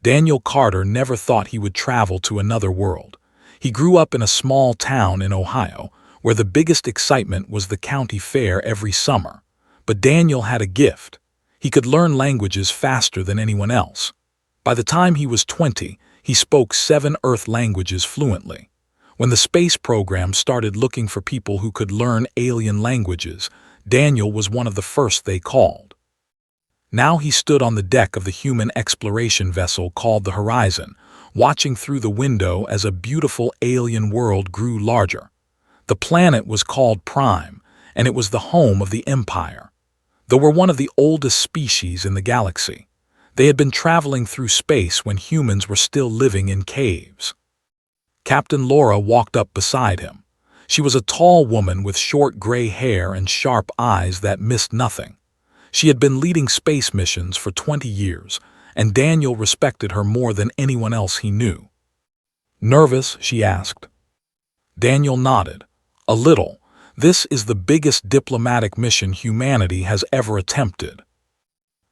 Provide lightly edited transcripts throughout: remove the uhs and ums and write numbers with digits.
Daniel Carter never thought he would travel to another world. He grew up in a small town in Ohio, where the biggest excitement was the county fair every summer. But Daniel had a gift. He could learn languages faster than anyone else. By the time he was 20, he spoke 7 Earth languages fluently. When the space program started looking for people who could learn alien languages, Daniel was one of the first they called. Now he stood on the deck of the human exploration vessel called the Horizon, watching through the window as a beautiful alien world grew larger. The planet was called Prime, and it was the home of the Empire. They were one of the oldest species in the galaxy. They had been traveling through space when humans were still living in caves. Captain Laura walked up beside him. She was a tall woman with short gray hair and sharp eyes that missed nothing. She had been leading space missions for 20 years, and Daniel respected her more than anyone else he knew. "Nervous?" she asked. Daniel nodded. "A little. This is the biggest diplomatic mission humanity has ever attempted."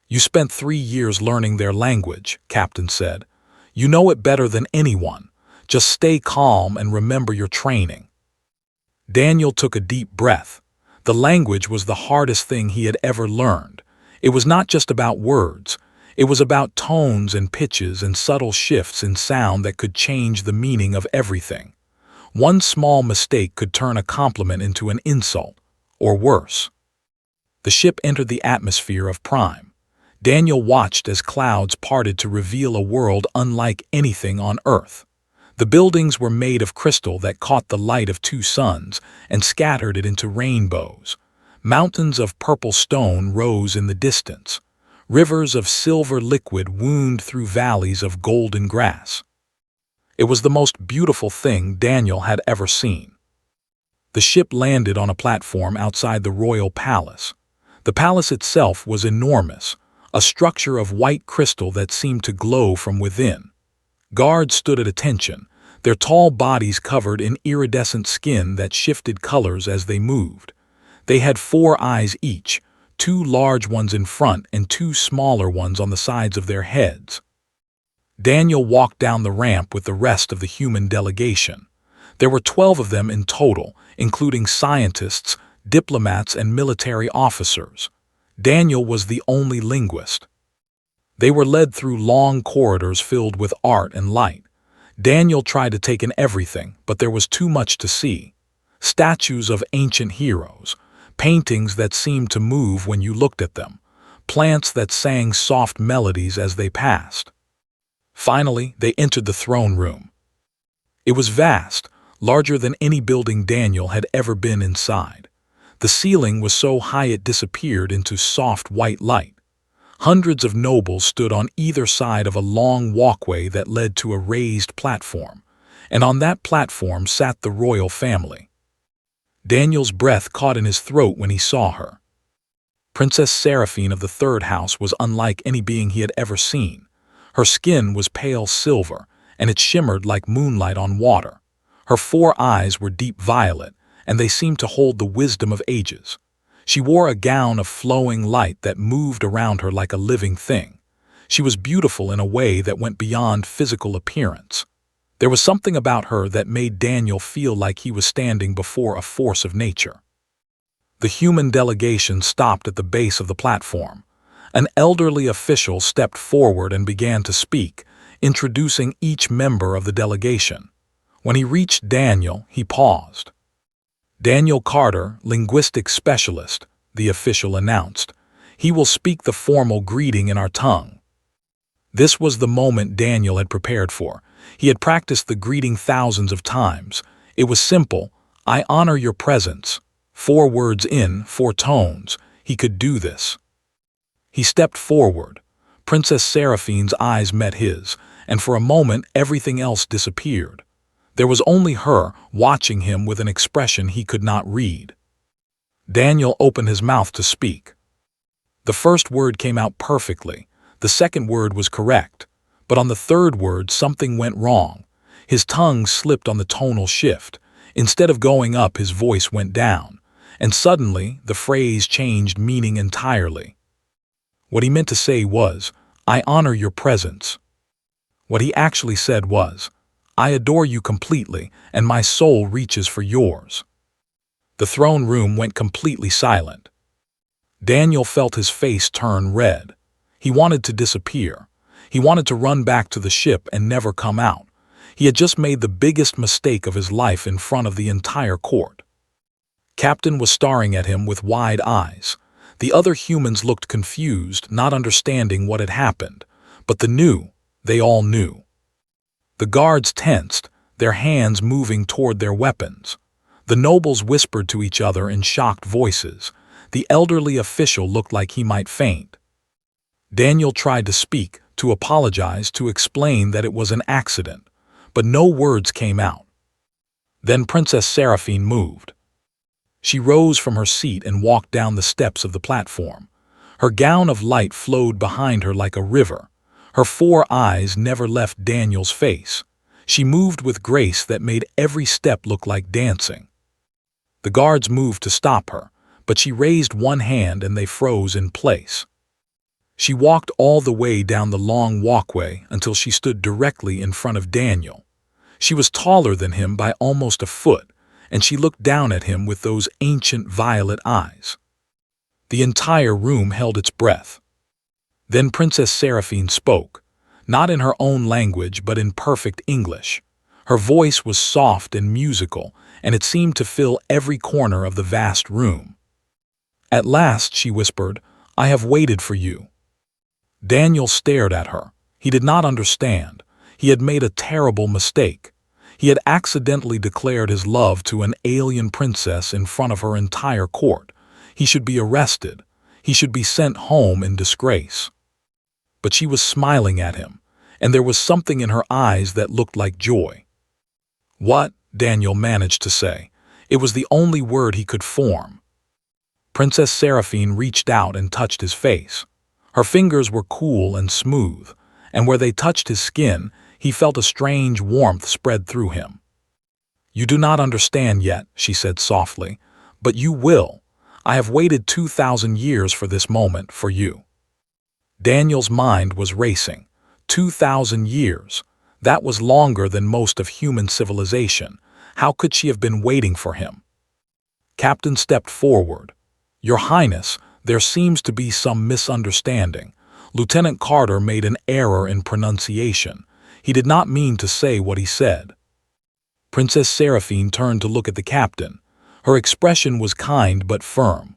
"You spent 3 years learning their language," Captain said. "You know it better than anyone. Just stay calm and remember your training." Daniel took a deep breath. The language was the hardest thing he had ever learned. It was not just about words. It was about tones and pitches and subtle shifts in sound that could change the meaning of everything. One small mistake could turn a compliment into an insult, or worse. The ship entered the atmosphere of Prime. Daniel watched as clouds parted to reveal a world unlike anything on Earth. The buildings were made of crystal that caught the light of 2 suns and scattered it into rainbows. Mountains of purple stone rose in the distance. Rivers of silver liquid wound through valleys of golden grass. It was the most beautiful thing Daniel had ever seen. The ship landed on a platform outside the royal palace. The palace itself was enormous, a structure of white crystal that seemed to glow from within. Guards stood at attention, their tall bodies covered in iridescent skin that shifted colors as they moved. They had 4 eyes each, 2 large ones in front and 2 smaller ones on the sides of their heads. Daniel walked down the ramp with the rest of the human delegation. There were 12 of them in total, including scientists, diplomats, and military officers. Daniel was the only linguist. They were led through long corridors filled with art and light. Daniel tried to take in everything, but there was too much to see. Statues of ancient heroes, paintings that seemed to move when you looked at them, plants that sang soft melodies as they passed. Finally, they entered the throne room. It was vast, larger than any building Daniel had ever been inside. The ceiling was so high it disappeared into soft white light. Hundreds of nobles stood on either side of a long walkway that led to a raised platform, and on that platform sat the royal family. Daniel's breath caught in his throat when he saw her. Princess Seraphine of the 3rd house was unlike any being he had ever seen. Her skin was pale silver, and it shimmered like moonlight on water. Her 4 eyes were deep violet, and they seemed to hold the wisdom of ages. She wore a gown of flowing light that moved around her like a living thing. She was beautiful in a way that went beyond physical appearance. There was something about her that made Daniel feel like he was standing before a force of nature. The human delegation stopped at the base of the platform. An elderly official stepped forward and began to speak, introducing each member of the delegation. When he reached Daniel, he paused. "Daniel Carter, linguistic specialist," the official announced. "He will speak the formal greeting in our tongue." This was the moment Daniel had prepared for. He had practiced the greeting thousands of times. It was simple: "I honor your presence." 4 words in, 4 tones. He could do this. He stepped forward. Princess Seraphine's eyes met his, and for a moment everything else disappeared. There was only her, watching him with an expression he could not read. Daniel opened his mouth to speak. The first word came out perfectly. The second word was correct. But on the 3rd word, something went wrong. His tongue slipped on the tonal shift. Instead of going up, his voice went down. And suddenly, the phrase changed meaning entirely. What he meant to say was, "I honor your presence." What he actually said was, "I adore you completely, and my soul reaches for yours." The throne room went completely silent. Daniel felt his face turn red. He wanted to disappear. He wanted to run back to the ship and never come out. He had just made the biggest mistake of his life in front of the entire court. Captain was staring at him with wide eyes. The other humans looked confused, not understanding what had happened. But they all knew. The guards tensed, their hands moving toward their weapons. The nobles whispered to each other in shocked voices. The elderly official looked like he might faint. Daniel tried to speak, to apologize, to explain that it was an accident, but no words came out. Then Princess Seraphine moved. She rose from her seat and walked down the steps of the platform. Her gown of light flowed behind her like a river. Her 4 eyes never left Daniel's face. She moved with grace that made every step look like dancing. The guards moved to stop her, but she raised one hand and they froze in place. She walked all the way down the long walkway until she stood directly in front of Daniel. She was taller than him by almost a foot, and she looked down at him with those ancient violet eyes. The entire room held its breath. Then Princess Seraphine spoke, not in her own language but in perfect English. Her voice was soft and musical, and it seemed to fill every corner of the vast room. "At last," she whispered, "I have waited for you." Daniel stared at her. He did not understand. He had made a terrible mistake. He had accidentally declared his love to an alien princess in front of her entire court. He should be arrested. He should be sent home in disgrace. But she was smiling at him, and there was something in her eyes that looked like joy. "What?" Daniel managed to say. It was the only word he could form. Princess Seraphine reached out and touched his face. Her fingers were cool and smooth, and where they touched his skin, he felt a strange warmth spread through him. "You do not understand yet," she said softly, "but you will. I have waited 2,000 years for this moment, for you." Daniel's mind was racing. 2,000 years. That was longer than most of human civilization. How could she have been waiting for him? Captain stepped forward. "Your Highness, there seems to be some misunderstanding. Lieutenant Carter made an error in pronunciation. He did not mean to say what he said." Princess Seraphine turned to look at the captain. Her expression was kind but firm.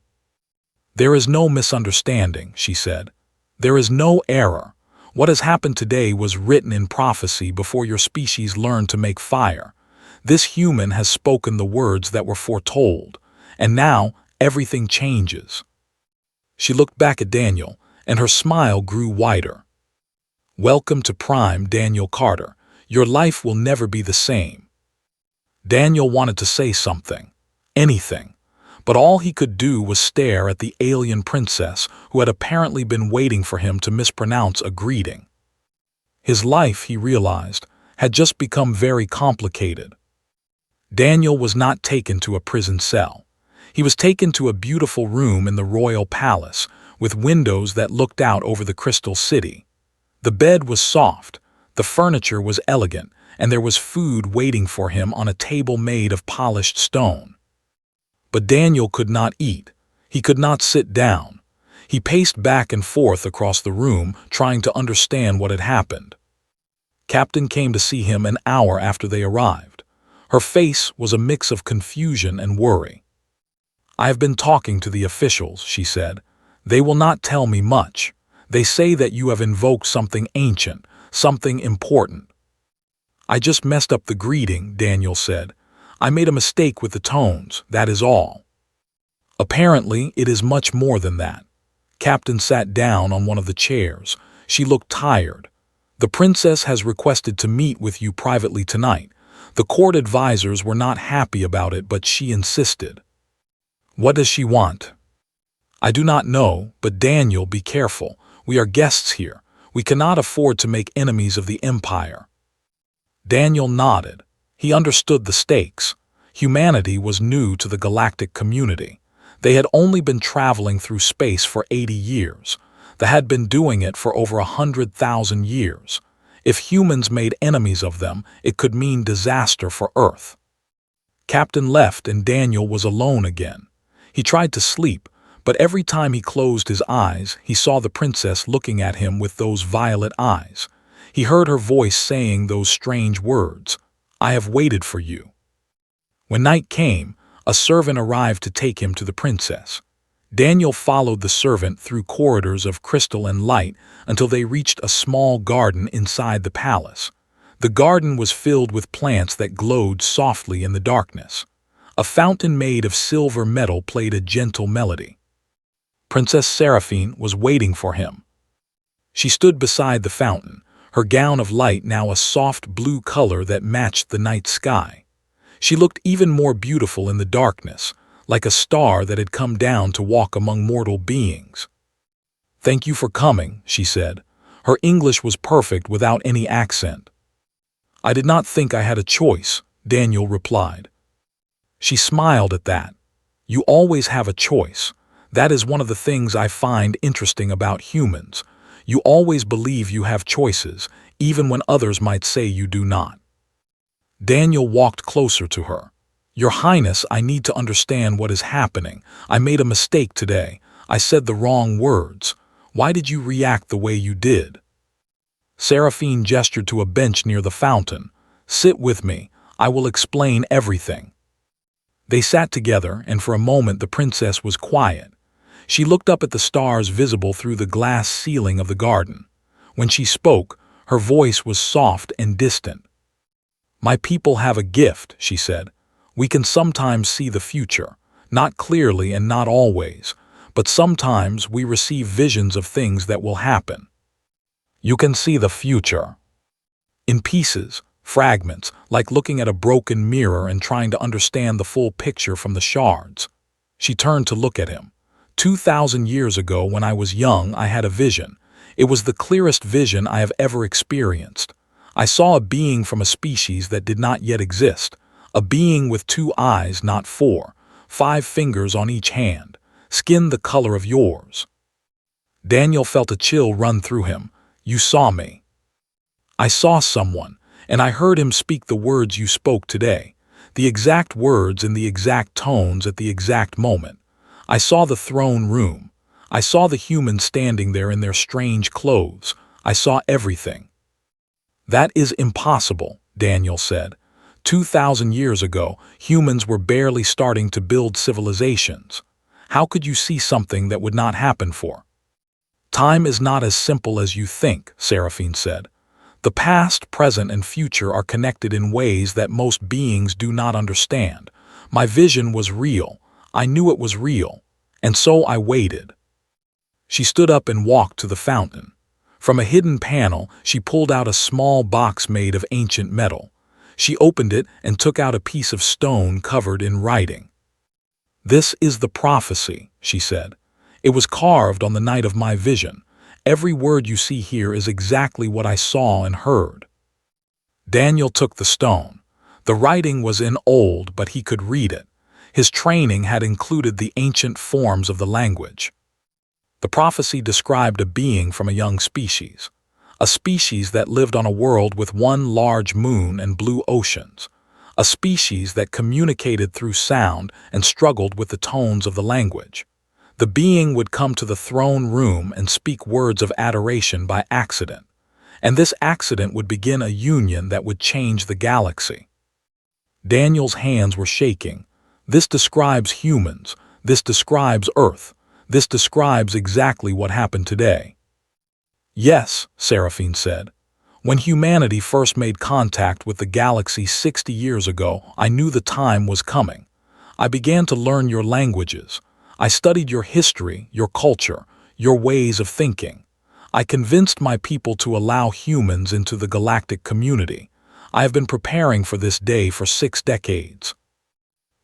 "There is no misunderstanding," she said. "There is no error. What has happened today was written in prophecy before your species learned to make fire. This human has spoken the words that were foretold, and now everything changes." She looked back at Daniel, and her smile grew wider. "Welcome to Prime, Daniel Carter. Your life will never be the same." Daniel wanted to say something, anything, but all he could do was stare at the alien princess who had apparently been waiting for him to mispronounce a greeting. His life, he realized, had just become very complicated. Daniel was not taken to a prison cell. He was taken to a beautiful room in the royal palace, with windows that looked out over the crystal city. The bed was soft, the furniture was elegant, and there was food waiting for him on a table made of polished stone. But Daniel could not eat. He could not sit down. He paced back and forth across the room, trying to understand what had happened. Captain came to see him an hour after they arrived. Her face was a mix of confusion and worry. "I have been talking to the officials," she said. "They will not tell me much. They say that you have invoked something ancient, something important." "I just messed up the greeting," Daniel said. "I made a mistake with the tones, that is all." "Apparently, it is much more than that." Captain sat down on one of the chairs. She looked tired. "The princess has requested to meet with you privately tonight. The court advisors were not happy about it, but she insisted." "What does she want?" "I do not know, but Daniel, be careful. We are guests here. We cannot afford to make enemies of the Empire." Daniel nodded. He understood the stakes. Humanity was new to the galactic community. They had only been traveling through space for 80 years. They had been doing it for over 100,000 years. If humans made enemies of them, it could mean disaster for Earth. Captain left and Daniel was alone again. He tried to sleep, but every time he closed his eyes, he saw the princess looking at him with those violet eyes. He heard her voice saying those strange words, "I have waited for you." When night came, a servant arrived to take him to the princess. Daniel followed the servant through corridors of crystal and light until they reached a small garden inside the palace. The garden was filled with plants that glowed softly in the darkness. A fountain made of silver metal played a gentle melody. Princess Seraphine was waiting for him. She stood beside the fountain, her gown of light now a soft blue color that matched the night sky. She looked even more beautiful in the darkness, like a star that had come down to walk among mortal beings. "Thank you for coming," she said. Her English was perfect without any accent. "I did not think I had a choice," Daniel replied. She smiled at that. "You always have a choice. That is one of the things I find interesting about humans. You always believe you have choices, even when others might say you do not." Daniel walked closer to her. "Your Highness, I need to understand what is happening. I made a mistake today. I said the wrong words. Why did you react the way you did?" Seraphine gestured to a bench near the fountain. "Sit with me. I will explain everything." They sat together, and for a moment the princess was quiet. She looked up at the stars visible through the glass ceiling of the garden. When she spoke, her voice was soft and distant. "My people have a gift," she said. "We can sometimes see the future, not clearly and not always, but sometimes we receive visions of things that will happen." "You can see the future." "In pieces, fragments, like looking at a broken mirror and trying to understand the full picture from the shards." She turned to look at him. 2,000 years ago, when I was young, I had a vision. It was the clearest vision I have ever experienced. I saw a being from a species that did not yet exist, a being with 2 eyes, not 4, 5 fingers on each hand, skin the color of yours. Daniel felt a chill run through him. "You saw me." "I saw someone, and I heard him speak the words you spoke today, the exact words in the exact tones at the exact moment. I saw the throne room. I saw the humans standing there in their strange clothes. I saw everything." "That is impossible," Daniel said. 2,000 years ago, humans were barely starting to build civilizations. How could you see something that would not happen for? "Time is not as simple as you think," Seraphine said. "The past, present, and future are connected in ways that most beings do not understand. My vision was real. I knew it was real. And so I waited." She stood up and walked to the fountain. From a hidden panel, she pulled out a small box made of ancient metal. She opened it and took out a piece of stone covered in writing. "This is the prophecy," she said. "It was carved on the night of my vision. Every word you see here is exactly what I saw and heard." Daniel took the stone. The writing was in old, but he could read it. His training had included the ancient forms of the language. The prophecy described a being from a young species, a species that lived on a world with one large moon and blue oceans, a species that communicated through sound and struggled with the tones of the language. The being would come to the throne room and speak words of adoration by accident, and this accident would begin a union that would change the galaxy. Daniel's hands were shaking. "This describes humans. This describes Earth. This describes exactly what happened today." "Yes," Seraphine said. "When humanity first made contact with the galaxy 60 years ago, I knew the time was coming. I began to learn your languages. I studied your history, your culture, your ways of thinking. I convinced my people to allow humans into the galactic community. I have been preparing for this day for 6 decades."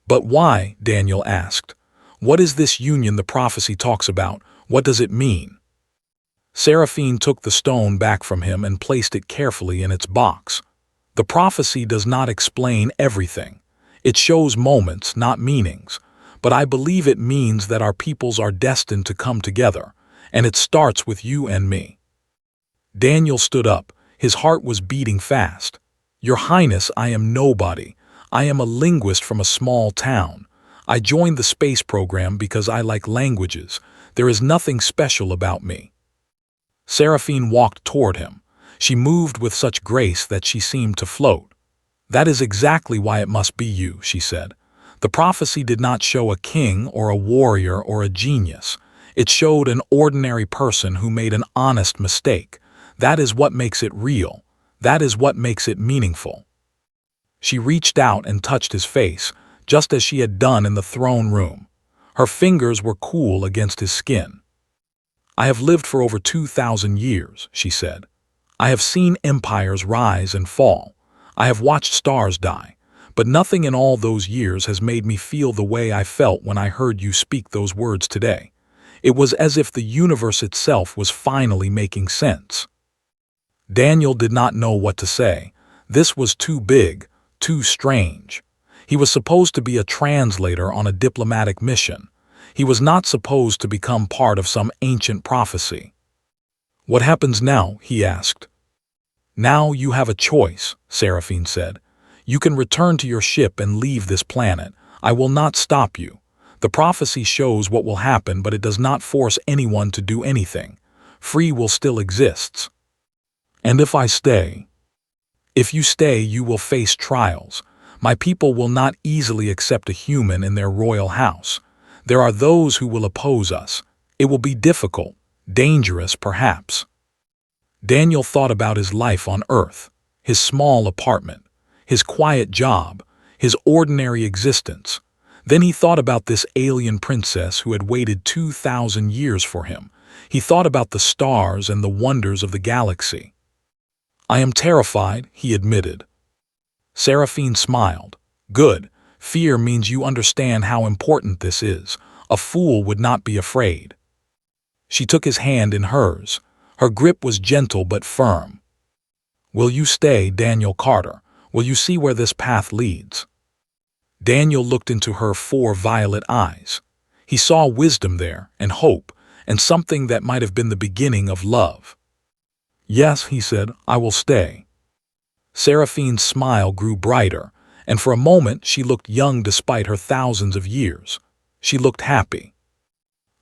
"But why?" Daniel asked. "What is this union the prophecy talks about? What does it mean?" Seraphine took the stone back from him and placed it carefully in its box. "The prophecy does not explain everything. It shows moments, not meanings. But I believe it means that our peoples are destined to come together, and it starts with you and me." Daniel stood up. His heart was beating fast. "Your Highness, I am nobody. I am a linguist from a small town. I joined the space program because I like languages. There is nothing special about me." Seraphine walked toward him. She moved with such grace that she seemed to float. "That is exactly why it must be you," she said. "The prophecy did not show a king or a warrior or a genius. It showed an ordinary person who made an honest mistake. That is what makes it real. That is what makes it meaningful." She reached out and touched his face, just as she had done in the throne room. Her fingers were cool against his skin. "I have lived for over 2,000 years," she said. "I have seen empires rise and fall. I have watched stars die. But nothing in all those years has made me feel the way I felt when I heard you speak those words today. It was as if the universe itself was finally making sense." Daniel did not know what to say. This was too big, too strange. He was supposed to be a translator on a diplomatic mission. He was not supposed to become part of some ancient prophecy. "What happens now?" he asked. "Now you have a choice," Seraphine said. "You can return to your ship and leave this planet. I will not stop you. The prophecy shows what will happen, but it does not force anyone to do anything. Free will still exists." "And if I stay?" "If you stay, you will face trials. My people will not easily accept a human in their royal house. There are those who will oppose us. It will be difficult, dangerous perhaps." Daniel thought about his life on Earth, his small apartment, his quiet job, his ordinary existence. Then he thought about this alien princess who had waited 2,000 years for him. He thought about the stars and the wonders of the galaxy. "I am terrified," he admitted. Seraphine smiled. "Good. Fear means you understand how important this is. A fool would not be afraid." She took his hand in hers. Her grip was gentle but firm. "Will you stay, Daniel Carter? Will you see where this path leads?" Daniel looked into her 4 violet eyes. He saw wisdom there, and hope, and something that might have been the beginning of love. "Yes," he said, "I will stay." Seraphine's smile grew brighter, and for a moment she looked young despite her thousands of years. She looked happy.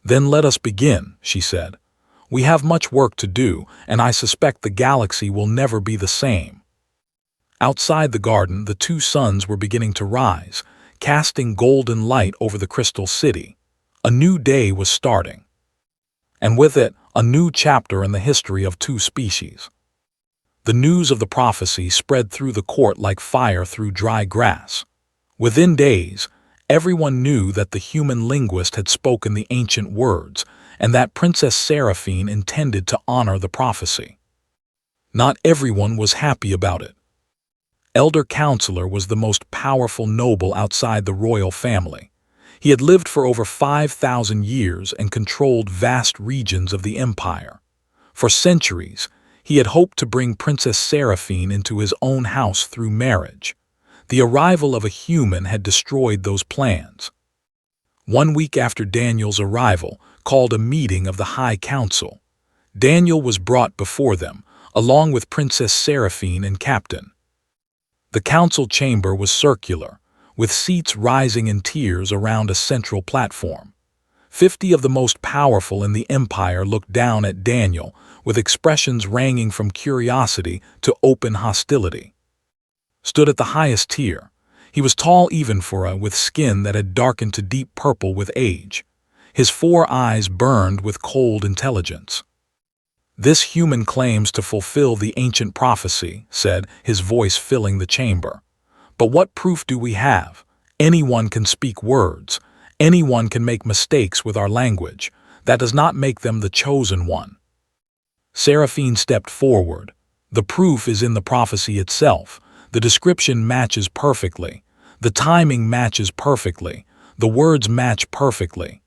"Then let us begin," she said. "We have much work to do, and I suspect the galaxy will never be the same." Outside the garden, the 2 suns were beginning to rise, casting golden light over the crystal city. A new day was starting. And with it, a new chapter in the history of 2 species. The news of the prophecy spread through the court like fire through dry grass. Within days, everyone knew that the human linguist had spoken the ancient words, and that Princess Seraphine intended to honor the prophecy. Not everyone was happy about it. Elder Counselor was the most powerful noble outside the royal family. He had lived for over 5,000 years and controlled vast regions of the empire. For centuries, he had hoped to bring Princess Seraphine into his own house through marriage. The arrival of a human had destroyed those plans. 1 week after Daniel's arrival, called a meeting of the High Council. Daniel was brought before them, along with Princess Seraphine and Captain. The council chamber was circular, with seats rising in tiers around a central platform. 50 of the most powerful in the empire looked down at Daniel, with expressions ranging from curiosity to open hostility. Stood at the highest tier. He was tall even for a with skin that had darkened to deep purple with age. His 4 eyes burned with cold intelligence. "This human claims to fulfill the ancient prophecy," said, his voice filling the chamber. "But what proof do we have? Anyone can speak words. Anyone can make mistakes with our language. That does not make them the chosen one." Seraphine stepped forward. "The proof is in the prophecy itself. The description matches perfectly. The timing matches perfectly. The words match perfectly."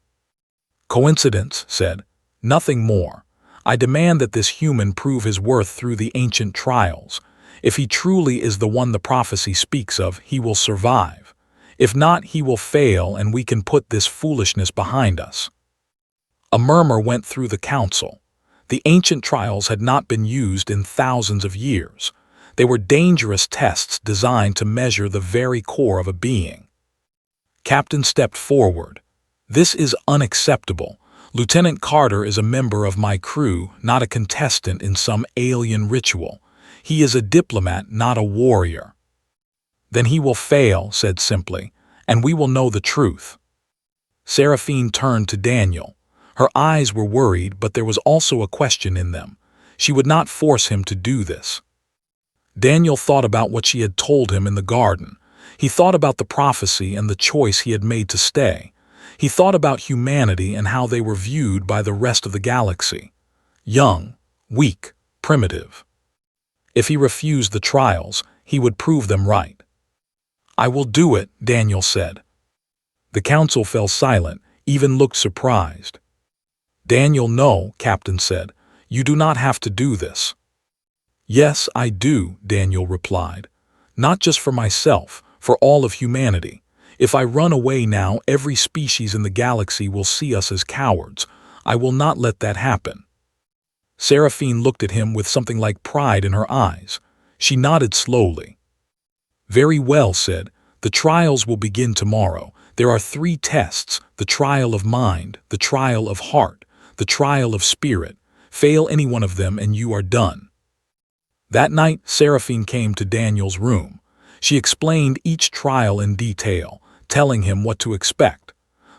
"Coincidence," said. "Nothing more. I demand that this human prove his worth through the ancient trials. If he truly is the one the prophecy speaks of, he will survive. If not, he will fail, and we can put this foolishness behind us." A murmur went through the council. The ancient trials had not been used in thousands of years. They were dangerous tests designed to measure the very core of a being. Captain stepped forward. "This is unacceptable. Lieutenant Carter is a member of my crew, not a contestant in some alien ritual. He is a diplomat, not a warrior." "Then he will fail," said simply, "and we will know the truth." Seraphine turned to Daniel. Her eyes were worried, but there was also a question in them. She would not force him to do this. Daniel thought about what she had told him in the garden. He thought about the prophecy and the choice he had made to stay. He thought about humanity and how they were viewed by the rest of the galaxy. Young, weak, primitive. If he refused the trials, he would prove them right. "I will do it," Daniel said. The council fell silent, even looked surprised. "Daniel, no," Captain said. "You do not have to do this." "Yes, I do," Daniel replied. "Not just for myself, for all of humanity. If I run away now, every species in the galaxy will see us as cowards. I will not let that happen." Seraphine looked at him with something like pride in her eyes. She nodded slowly. "Very well," said. "The trials will begin tomorrow. There are 3 tests: the trial of mind, the trial of heart, the trial of spirit. Fail any one of them and you are done." That night, Seraphine came to Daniel's room. She explained each trial in detail, telling him what to expect.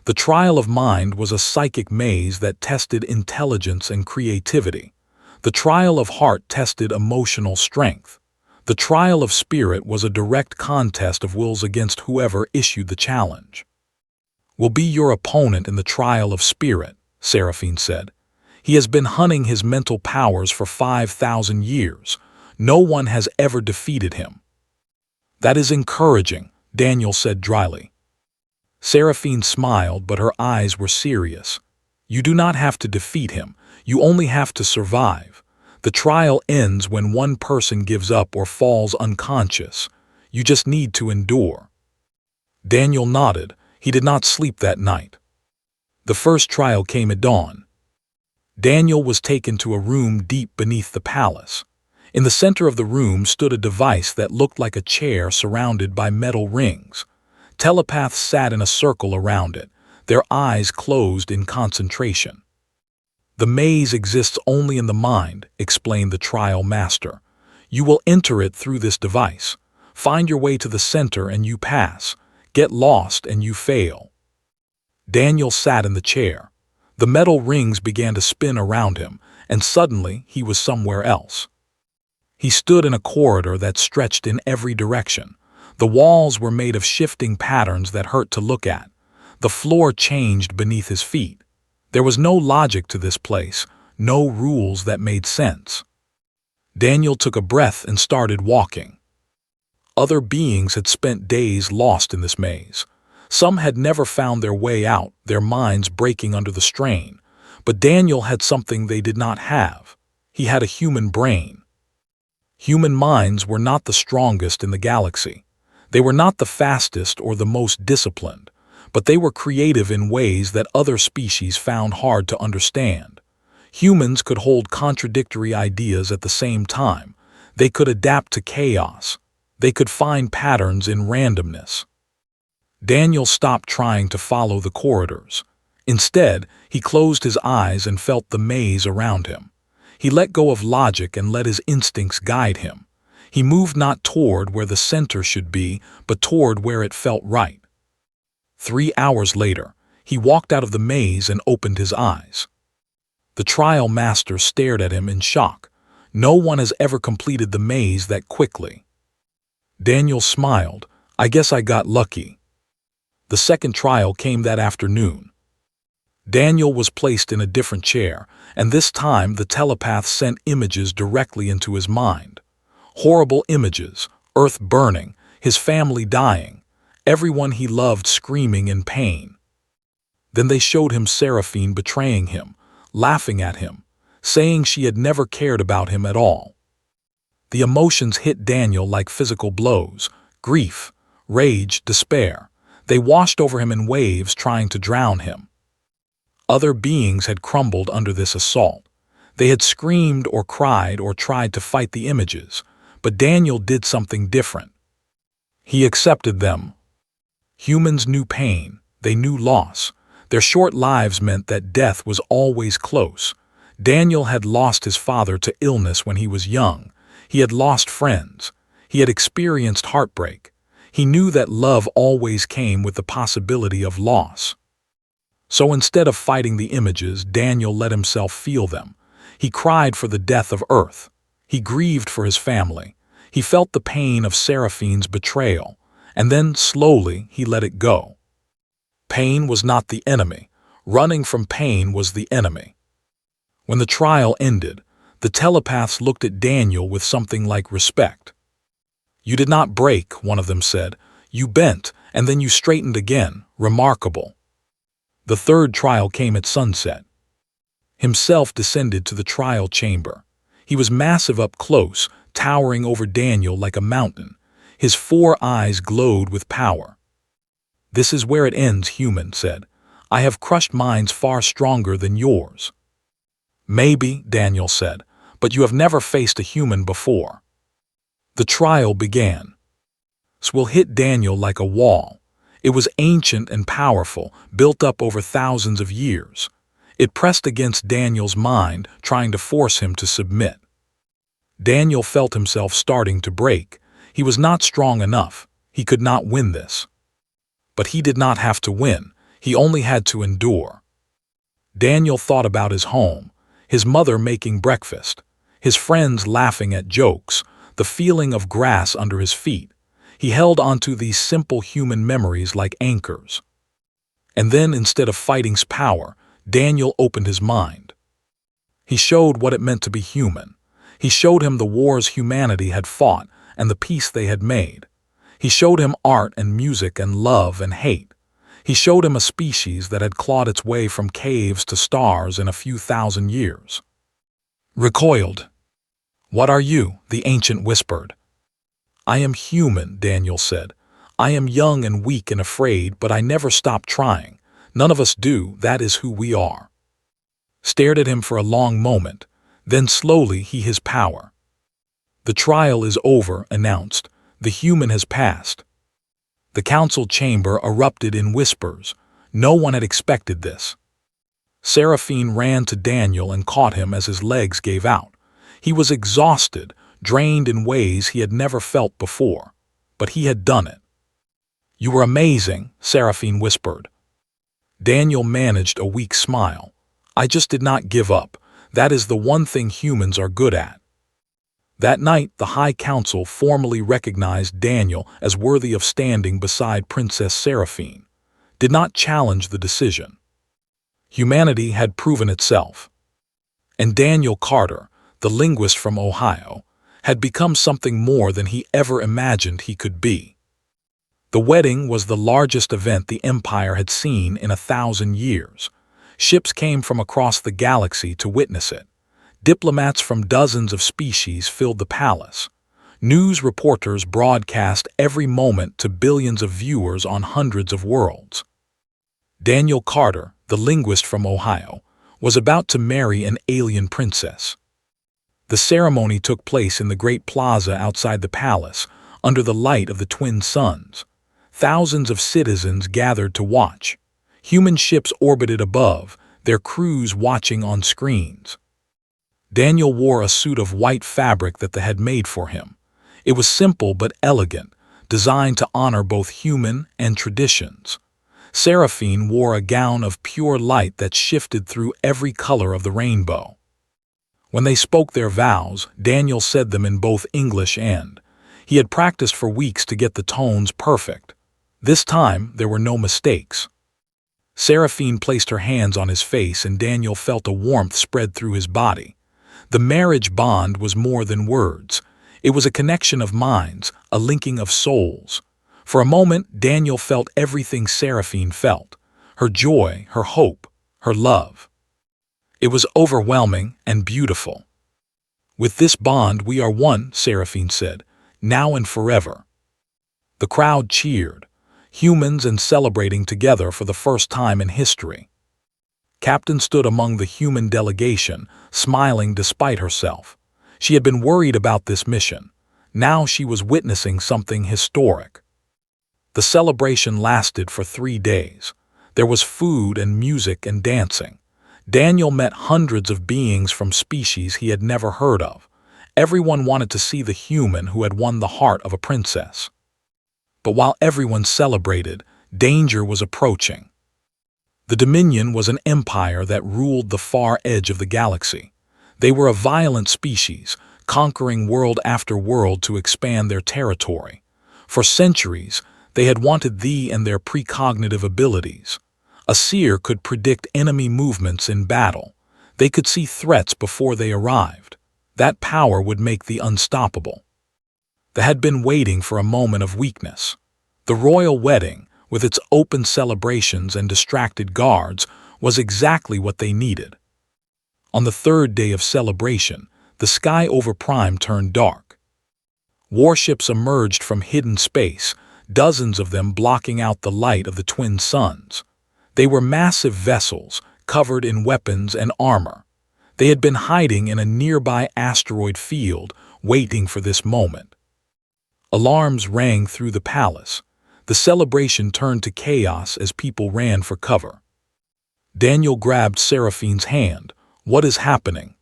The trial of mind was a psychic maze that tested intelligence and creativity. The trial of heart tested emotional strength. The trial of spirit was a direct contest of wills against whoever issued the challenge. "Will be your opponent in the trial of spirit," Seraphine said. "He has been hunting his mental powers for 5,000 years. No one has ever defeated him." "That is encouraging," Daniel said dryly. Seraphine smiled, but her eyes were serious. "You do not have to defeat him. You only have to survive. The trial ends when one person gives up or falls unconscious. You just need to endure." Daniel nodded. He did not sleep that night. The first trial came at dawn. Daniel was taken to a room deep beneath the palace. In the center of the room stood a device that looked like a chair surrounded by metal rings. Telepaths sat in a circle around it, their eyes closed in concentration. "The maze exists only in the mind," explained the trial master. "You will enter it through this device. Find your way to the center and you pass. Get lost and you fail." Daniel sat in the chair. The metal rings began to spin around him, and suddenly he was somewhere else. He stood in a corridor that stretched in every direction. The walls were made of shifting patterns that hurt to look at. The floor changed beneath his feet. There was no logic to this place, no rules that made sense. Daniel took a breath and started walking. Other beings had spent days lost in this maze. Some had never found their way out, their minds breaking under the strain. But Daniel had something they did not have. He had a human brain. Human minds were not the strongest in the galaxy. They were not the fastest or the most disciplined, but they were creative in ways that other species found hard to understand. Humans could hold contradictory ideas at the same time. They could adapt to chaos. They could find patterns in randomness. Daniel stopped trying to follow the corridors. Instead, he closed his eyes and felt the maze around him. He let go of logic and let his instincts guide him. He moved not toward where the center should be, but toward where it felt right. 3 hours later, he walked out of the maze and opened his eyes. The trial master stared at him in shock. No one has ever completed the maze that quickly. Daniel smiled. "I guess I got lucky." The second trial came that afternoon. Daniel was placed in a different chair, and this time the telepath sent images directly into his mind. Horrible images, Earth burning, his family dying, everyone he loved screaming in pain. Then they showed him Seraphine betraying him, laughing at him, saying she had never cared about him at all. The emotions hit Daniel like physical blows: grief, rage, despair. They washed over him in waves, trying to drown him. Other beings had crumbled under this assault. They had screamed or cried or tried to fight the images, but Daniel did something different. He accepted them. Humans knew pain, they knew loss. Their short lives meant that death was always close. Daniel had lost his father to illness when he was young. He had lost friends. He had experienced heartbreak. He knew that love always came with the possibility of loss. So instead of fighting the images, Daniel let himself feel them. He cried for the death of Earth. He grieved for his family. He felt the pain of Seraphine's betrayal, and then slowly he let it go. Pain was not the enemy. Running from pain was the enemy. When the trial ended, the telepaths looked at Daniel with something like respect. "You did not break," one of them said. "You bent, and then you straightened again. Remarkable." The third trial came at sunset. Himself descended to the trial chamber. He was massive up close, towering over Daniel like a mountain. His 4 eyes glowed with power. "This is where it ends," human said. "I have crushed minds far stronger than yours." "Maybe," Daniel said, "but you have never faced a human before." The trial began. Swil hit Daniel like a wall. It was ancient and powerful, built up over thousands of years. It pressed against Daniel's mind, trying to force him to submit. Daniel felt himself starting to break. He was not strong enough. He could not win this. But he did not have to win. He only had to endure. Daniel thought about his home, his mother making breakfast, his friends laughing at jokes, the feeling of grass under his feet. He held onto these simple human memories like anchors. And then, instead of fighting's power, Daniel opened his mind. He showed what it meant to be human. He showed him the wars humanity had fought and the peace they had made. He showed him art and music and love and hate. He showed him a species that had clawed its way from caves to stars in a few thousand years. Recoiled. "What are you?" the ancient whispered. "I am human," Daniel said. "I am young and weak and afraid, but I never stop trying. None of us do. That is who we are." Stared at him for a long moment. Then slowly his power. "The trial is over," announced. "The human has passed." The council chamber erupted in whispers. No one had expected this. Seraphine ran to Daniel and caught him as his legs gave out. He was exhausted, drained in ways he had never felt before. But he had done it. "You were amazing," Seraphine whispered. Daniel managed a weak smile. "I just did not give up. That is the one thing humans are good at." That night, the High Council formally recognized Daniel as worthy of standing beside Princess Seraphine. Did not challenge the decision. Humanity had proven itself. And Daniel Carter, the linguist from Ohio, had become something more than he ever imagined he could be. The wedding was the largest event the Empire had seen in 1,000 years. Ships came from across the galaxy to witness it. Diplomats from dozens of species filled the palace. News reporters broadcast every moment to billions of viewers on hundreds of worlds. Daniel Carter, the linguist from Ohio, was about to marry an alien princess. The ceremony took place in the great plaza outside the palace, under the light of the twin suns. Thousands of citizens gathered to watch. Human ships orbited above, their crews watching on screens. Daniel wore a suit of white fabric that they had made for him. It was simple but elegant, designed to honor both human and traditions. Seraphine wore a gown of pure light that shifted through every color of the rainbow. When they spoke their vows, Daniel said them in both English and. He had practiced for weeks to get the tones perfect. This time, there were no mistakes. Seraphine placed her hands on his face and Daniel felt a warmth spread through his body. The marriage bond was more than words. It was a connection of minds, a linking of souls. For a moment, Daniel felt everything Seraphine felt. Her joy, her hope, her love. It was overwhelming and beautiful. "With this bond we are one," Seraphine said, "now and forever." The crowd cheered, humans and celebrating together for the first time in history. Captain stood among the human delegation, smiling despite herself. She had been worried about this mission. Now she was witnessing something historic. The celebration lasted for 3 days. There was food and music and dancing. Daniel met hundreds of beings from species he had never heard of. Everyone wanted to see the human who had won the heart of a princess. But while everyone celebrated, danger was approaching. The Dominion was an empire that ruled the far edge of the galaxy. They were a violent species, conquering world after world to expand their territory. For centuries, they had wanted thee and their precognitive abilities. A seer could predict enemy movements in battle. They could see threats before they arrived. That power would make thee unstoppable. They had been waiting for a moment of weakness. The royal wedding, with its open celebrations and distracted guards, was exactly what they needed. On the 3rd day of celebration, the sky over Prime turned dark. Warships emerged from hidden space, dozens of them blocking out the light of the twin suns. They were massive vessels, covered in weapons and armor. They had been hiding in a nearby asteroid field, waiting for this moment. Alarms rang through the palace. The celebration turned to chaos as people ran for cover. Daniel grabbed Seraphine's hand. "What is happening?"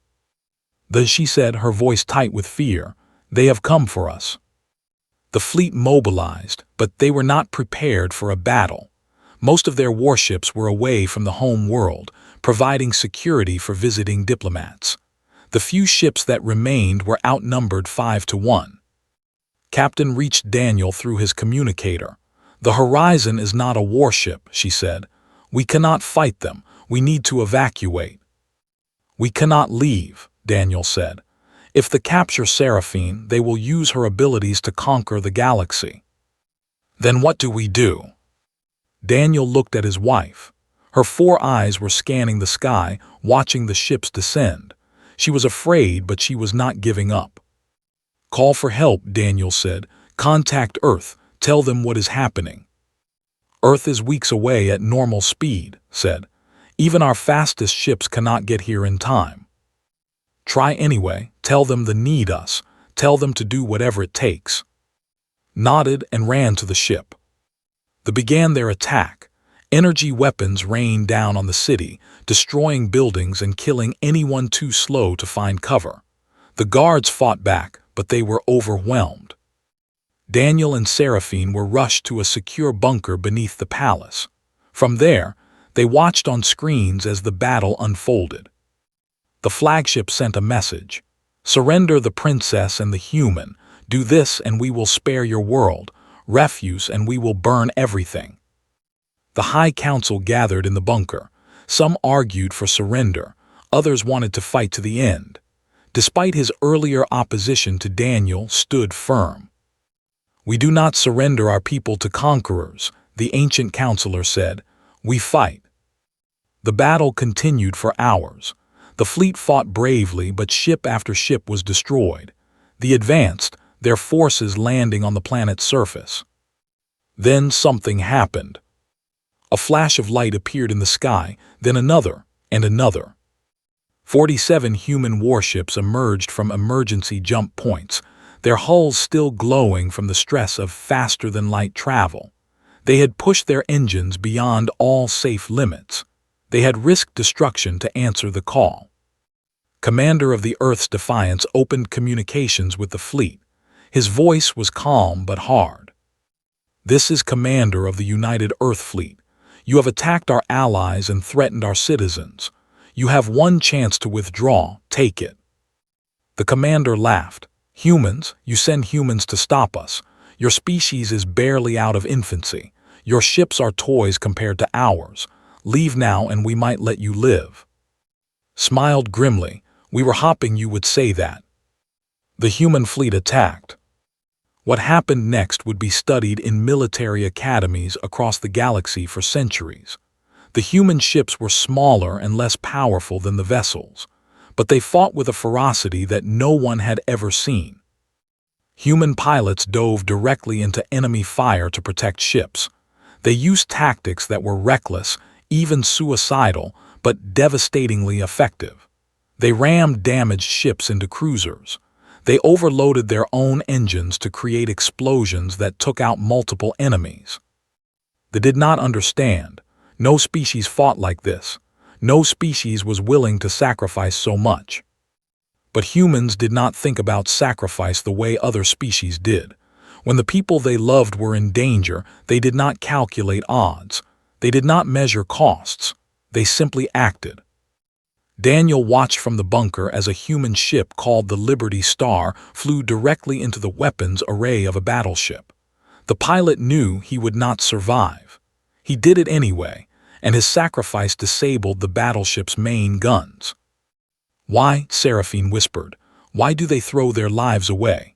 She said, her voice tight with fear. "They have come for us." The fleet mobilized, but they were not prepared for a battle. Most of their warships were away from the home world, providing security for visiting diplomats. The few ships that remained were outnumbered 5-1. Captain reached Daniel through his communicator. "The Horizon is not a warship," she said. "We cannot fight them. We need to evacuate." "We cannot leave," Daniel said. "If they capture Seraphine, they will use her abilities to conquer the galaxy." "Then what do we do?" Daniel looked at his wife. Her 4 eyes were scanning the sky, watching the ships descend. She was afraid, but she was not giving up. "Call for help," Daniel said. "Contact Earth. Tell them what is happening." "Earth is weeks away at normal speed," said. "Even our fastest ships cannot get here in time." "Try anyway. Tell them they need us. Tell them to do whatever it takes." Nodded and ran to the ship. They began their attack. Energy weapons rained down on the city, destroying buildings and killing anyone too slow to find cover. The guards fought back, but they were overwhelmed. Daniel and Seraphine were rushed to a secure bunker beneath the palace. From there, they watched on screens as the battle unfolded. The flagship sent a message. "Surrender the princess and the human. Do this and we will spare your world. Refuse and we will burn everything." The High Council gathered in the bunker. Some argued for surrender. Others wanted to fight to the end. Despite his earlier opposition to Daniel, stood firm. "We do not surrender our people to conquerors," the ancient counselor said. "We fight." The battle continued for hours. The fleet fought bravely, but ship after ship was destroyed. They advanced, their forces landing on the planet's surface. Then something happened. A flash of light appeared in the sky, then another, and another. 47 human warships emerged from emergency jump points, their hulls still glowing from the stress of faster-than-light travel. They had pushed their engines beyond all safe limits. They had risked destruction to answer the call. Commander of the Earth's Defiance opened communications with the fleet. His voice was calm but hard. "This is Commander of the United Earth Fleet. You have attacked our allies and threatened our citizens. You have one chance to withdraw. Take it." The commander laughed. "Humans, you send humans to stop us. Your species is barely out of infancy. Your ships are toys compared to ours. Leave now and we might let you live." Smiled grimly. "We were hoping you would say that." The human fleet attacked. What happened next would be studied in military academies across the galaxy for centuries. The human ships were smaller and less powerful than the vessels, but they fought with a ferocity that no one had ever seen. Human pilots dove directly into enemy fire to protect ships. They used tactics that were reckless, even suicidal, but devastatingly effective. They rammed damaged ships into cruisers. They overloaded their own engines to create explosions that took out multiple enemies. They did not understand. No species fought like this. No species was willing to sacrifice so much. But humans did not think about sacrifice the way other species did. When the people they loved were in danger, they did not calculate odds. They did not measure costs. They simply acted. Daniel watched from the bunker as a human ship called the Liberty Star flew directly into the weapons array of a battleship. The pilot knew he would not survive. He did it anyway, and his sacrifice disabled the battleship's main guns. "Why?" Seraphine whispered. "Why do they throw their lives away?"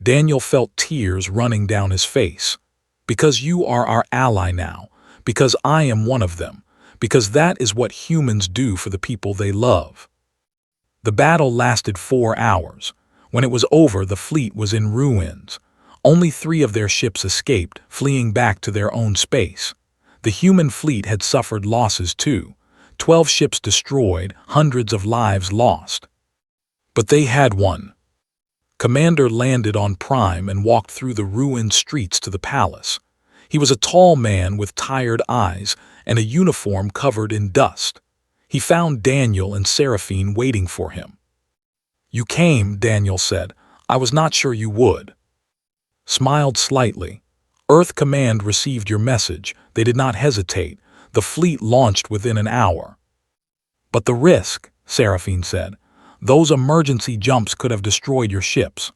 Daniel felt tears running down his face. "Because you are our ally now. Because I am one of them. Because that is what humans do for the people they love." The battle lasted 4 hours. When it was over, the fleet was in ruins. Only 3 of their ships escaped, fleeing back to their own space. The human fleet had suffered losses too. 12 ships destroyed, hundreds of lives lost. But they had won. Commander landed on Prime and walked through the ruined streets to the palace. He was a tall man with tired eyes and a uniform covered in dust. He found Daniel and Seraphine waiting for him. "You came," Daniel said. "I was not sure you would." Smiled slightly. "Earth Command received your message. They did not hesitate. The fleet launched within an hour." "But the risk," Seraphine said. "Those emergency jumps could have destroyed your ships."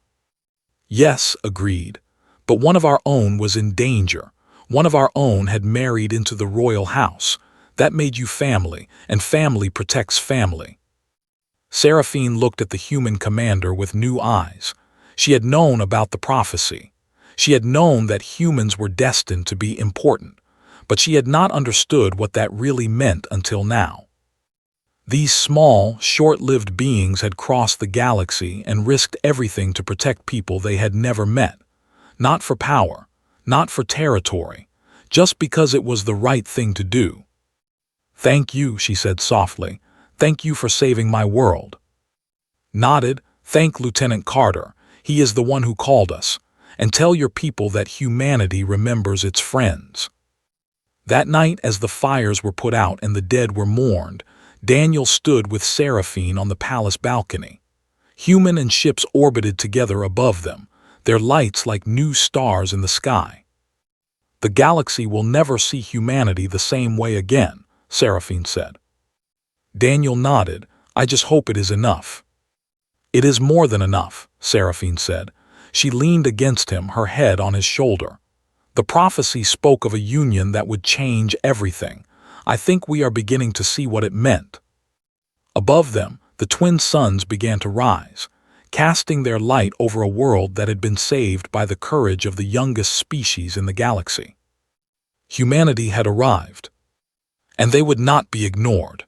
"Yes," agreed. "But one of our own was in danger. One of our own had married into the royal house. That made you family, and family protects family." Seraphine looked at the human commander with new eyes. She had known about the prophecy. She had known that humans were destined to be important, but she had not understood what that really meant until now. These small, short-lived beings had crossed the galaxy and risked everything to protect people they had never met. Not for power, not for territory, just because it was the right thing to do. "Thank you," she said softly. "Thank you for saving my world." Nodded. "Thank Lieutenant Carter. He is the one who called us. And tell your people that humanity remembers its friends." That night, as the fires were put out and the dead were mourned, Daniel stood with Seraphine on the palace balcony. Human and ships orbited together above them, their lights like new stars in the sky. "The galaxy will never see humanity the same way again," Seraphine said. Daniel nodded. "I just hope it is enough." "It is more than enough," Seraphine said. She leaned against him, her head on his shoulder. "The prophecy spoke of a union that would change everything. I think we are beginning to see what it meant." Above them, the twin suns began to rise, casting their light over a world that had been saved by the courage of the youngest species in the galaxy. Humanity had arrived, and they would not be ignored.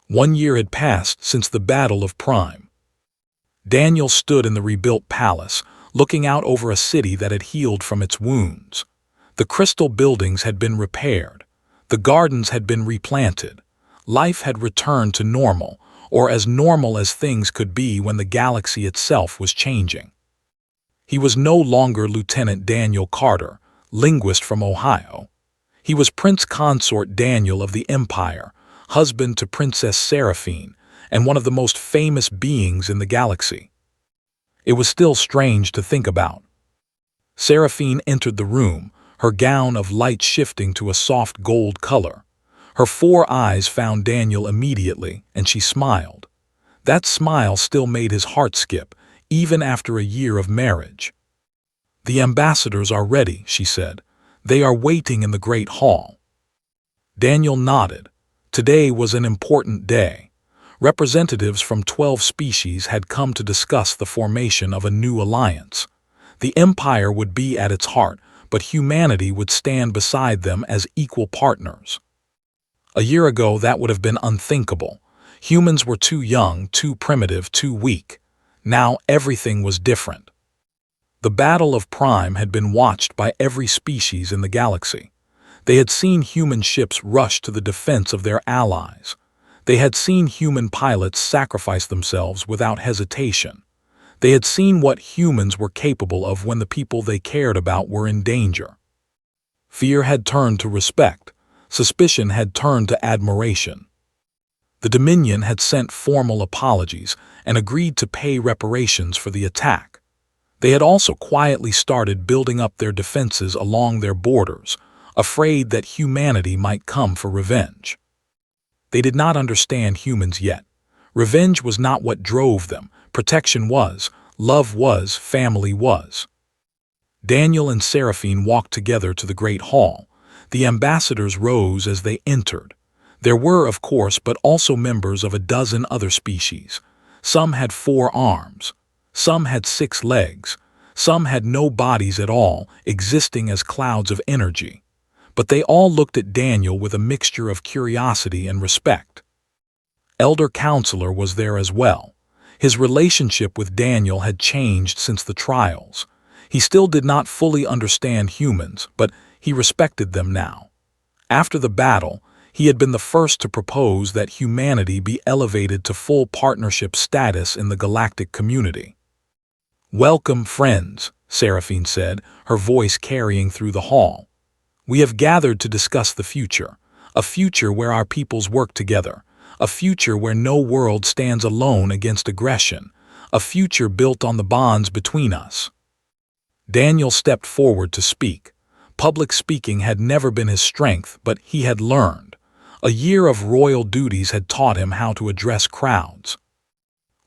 1 year had passed since the Battle of Prime. Daniel stood in the rebuilt palace, looking out over a city that had healed from its wounds. The crystal buildings had been repaired. The gardens had been replanted. Life had returned to normal, or as normal as things could be when the galaxy itself was changing. He was no longer Lieutenant Daniel Carter, linguist from Ohio. He was Prince Consort Daniel of the Empire, husband to Princess Seraphine, and one of the most famous beings in the galaxy. It was still strange to think about. Seraphine entered the room, her gown of light shifting to a soft gold color. Her 4 eyes found Daniel immediately, and she smiled. That smile still made his heart skip, even after a year of marriage. "The ambassadors are ready," she said. "They are waiting in the great hall." Daniel nodded. Today was an important day. Representatives from 12 species had come to discuss the formation of a new alliance. The Empire would be at its heart, but humanity would stand beside them as equal partners. A year ago, that would have been unthinkable. Humans were too young, too primitive, too weak. Now everything was different. The Battle of Prime had been watched by every species in the galaxy. They had seen human ships rush to the defense of their allies. They had seen human pilots sacrifice themselves without hesitation. They had seen what humans were capable of when the people they cared about were in danger. Fear had turned to respect. Suspicion had turned to admiration. The Dominion had sent formal apologies and agreed to pay reparations for the attack. They had also quietly started building up their defenses along their borders, afraid that humanity might come for revenge. They did not understand humans yet. Revenge was not what drove them. Protection was, love was, family was. Daniel and Seraphine walked together to the Great Hall. The ambassadors rose as they entered. There were, of course, but also members of a dozen other species. Some had 4 arms. Some had 6 legs. Some had no bodies at all, existing as clouds of energy. But they all looked at Daniel with a mixture of curiosity and respect. Elder Counselor was there as well. His relationship with Daniel had changed since the trials. He still did not fully understand humans, but he respected them now. After the battle, he had been the first to propose that humanity be elevated to full partnership status in the galactic community. "Welcome, friends," Seraphine said, her voice carrying through the hall. "We have gathered to discuss the future, a future where our peoples work together, a future where no world stands alone against aggression, a future built on the bonds between us." Daniel stepped forward to speak. Public speaking had never been his strength, but he had learned. A year of royal duties had taught him how to address crowds.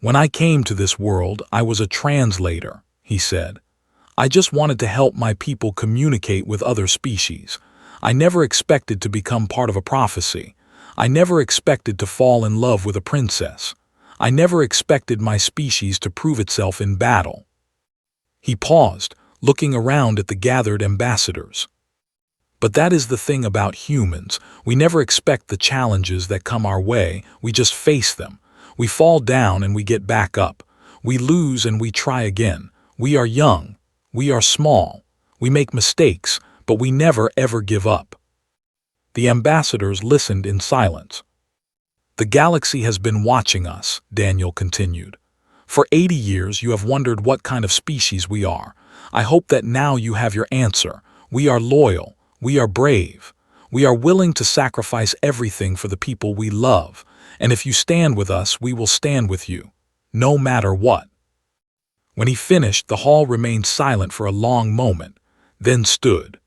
"When I came to this world, I was a translator," he said. "I just wanted to help my people communicate with other species. I never expected to become part of a prophecy. I never expected to fall in love with a princess. I never expected my species to prove itself in battle." He paused, looking around at the gathered ambassadors. "But that is the thing about humans. We never expect the challenges that come our way. We just face them. We fall down and we get back up. We lose and we try again. We are young. We are small. We make mistakes, but we never ever give up." The ambassadors listened in silence. "The galaxy has been watching us," Daniel continued. "For 80 years you have wondered what kind of species we are. I hope that now you have your answer. We are loyal. We are brave. We are willing to sacrifice everything for the people we love. And if you stand with us, we will stand with you, no matter what." When he finished, the hall remained silent for a long moment, then stood.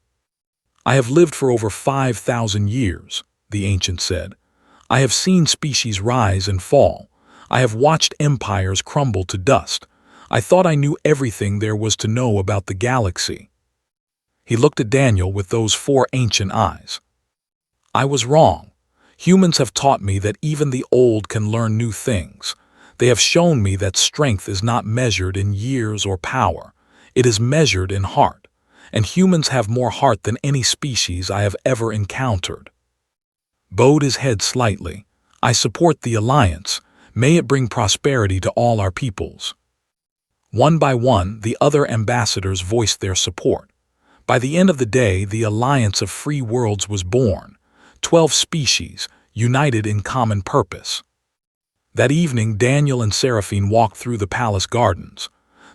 "I have lived for over 5,000 years, the ancient said. "I have seen species rise and fall. I have watched empires crumble to dust. I thought I knew everything there was to know about the galaxy." He looked at Daniel with those 4 ancient eyes. "I was wrong. Humans have taught me that even the old can learn new things. They have shown me that strength is not measured in years or power. It is measured in heart. And humans have more heart than any species I have ever encountered." Bowed his head slightly. "I support the alliance. May it bring prosperity to all our peoples." One by one, the other ambassadors voiced their support. By the end of the day, the alliance of free worlds was born. 12 species, united in common purpose. That evening, Daniel and Seraphine walked through the palace gardens.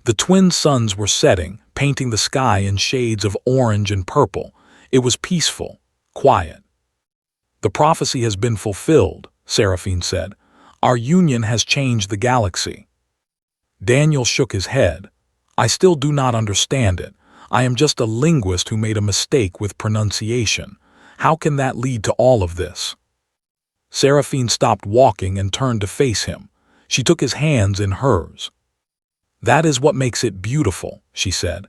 The twin suns were setting, painting the sky in shades of orange and purple. It was peaceful, quiet. "The prophecy has been fulfilled," Seraphine said. "Our union has changed the galaxy." Daniel shook his head. "I still do not understand it. I am just a linguist who made a mistake with pronunciation. How can that lead to all of this?" Seraphine stopped walking and turned to face him. She took his hands in hers. "That is what makes it beautiful," she said.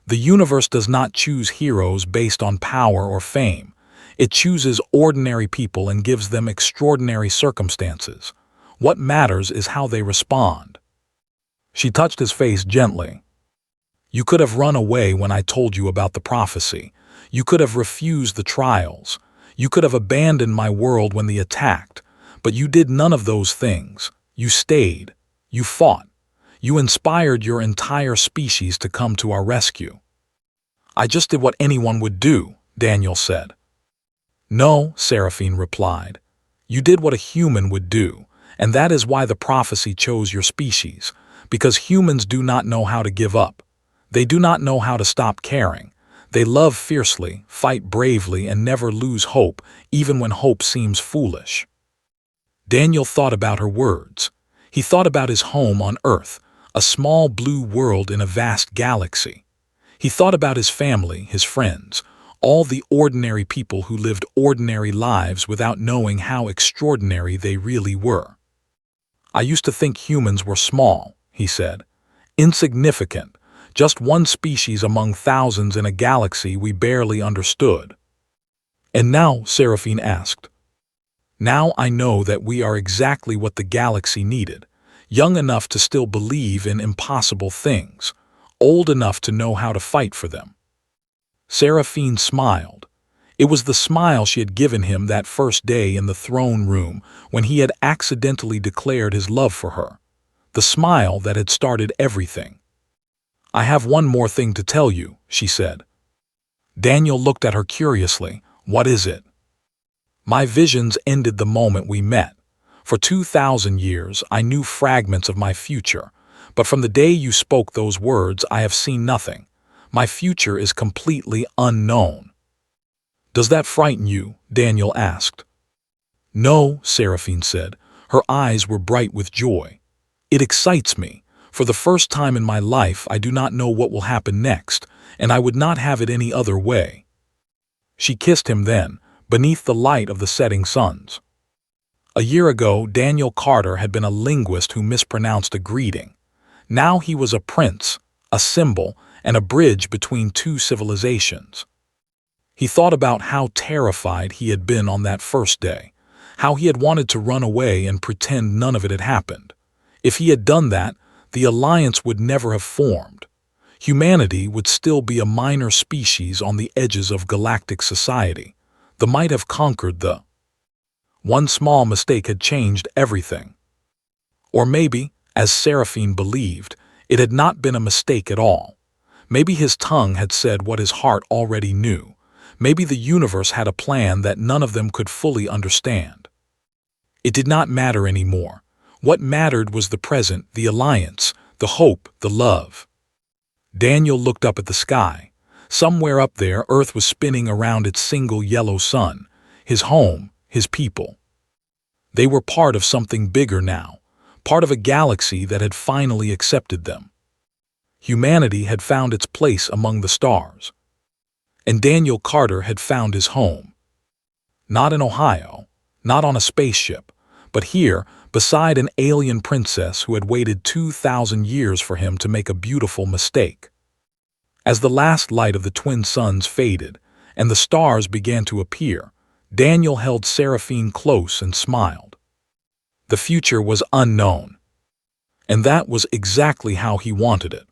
"The universe does not choose heroes based on power or fame. It chooses ordinary people and gives them extraordinary circumstances. What matters is how they respond." She touched his face gently. "You could have run away when I told you about the prophecy. You could have refused the trials. You could have abandoned my world when they attacked. But you did none of those things. You stayed. You fought. You inspired your entire species to come to our rescue." "I just did what anyone would do," Daniel said. No, Seraphine replied. You did what a human would do, and that is why the prophecy chose your species, because humans do not know how to give up. They do not know how to stop caring. They love fiercely, fight bravely, and never lose hope, even when hope seems foolish. Daniel thought about her words. He thought about his home on Earth, a small blue world in a vast galaxy. He thought about his family, his friends, all the ordinary people who lived ordinary lives without knowing how extraordinary they really were. I used to think humans were small, he said. Insignificant, just one species among thousands in a galaxy we barely understood. And now, Seraphine asked. Now I know that we are exactly what the galaxy needed, young enough to still believe in impossible things, old enough to know how to fight for them. Seraphine smiled. It was the smile she had given him that first day in the throne room when he had accidentally declared his love for her. The smile that had started everything. I have one more thing to tell you, she said. Daniel looked at her curiously. What is it? My visions ended the moment we met. For 2,000 years, I knew fragments of my future, but from the day you spoke those words, I have seen nothing. My future is completely unknown. Does that frighten you? Daniel asked. No, Seraphine said. Her eyes were bright with joy. It excites me. For the first time in my life, I do not know what will happen next, and I would not have it any other way. She kissed him then, beneath the light of the setting suns. A year ago, Daniel Carter had been a linguist who mispronounced a greeting. Now he was a prince, a symbol, and a bridge between two civilizations. He thought about how terrified he had been on that first day, how he had wanted to run away and pretend none of it had happened. If he had done that, the alliance would never have formed. Humanity would still be a minor species on the edges of galactic society. The might have conquered the. One small mistake had changed everything. Or maybe, as Seraphine believed, it had not been a mistake at all. Maybe his tongue had said what his heart already knew. Maybe the universe had a plan that none of them could fully understand. It did not matter anymore. What mattered was the present, the alliance, the hope, the love. Daniel looked up at the sky. Somewhere up there, Earth was spinning around its single yellow sun. His home, his people. They were part of something bigger now, part of a galaxy that had finally accepted them. Humanity had found its place among the stars. And Daniel Carter had found his home. Not in Ohio, not on a spaceship, but here, beside an alien princess who had waited 2,000 years for him to make a beautiful mistake. As the last light of the twin suns faded and the stars began to appear, Daniel held Seraphine close and smiled. The future was unknown. And that was exactly how he wanted it.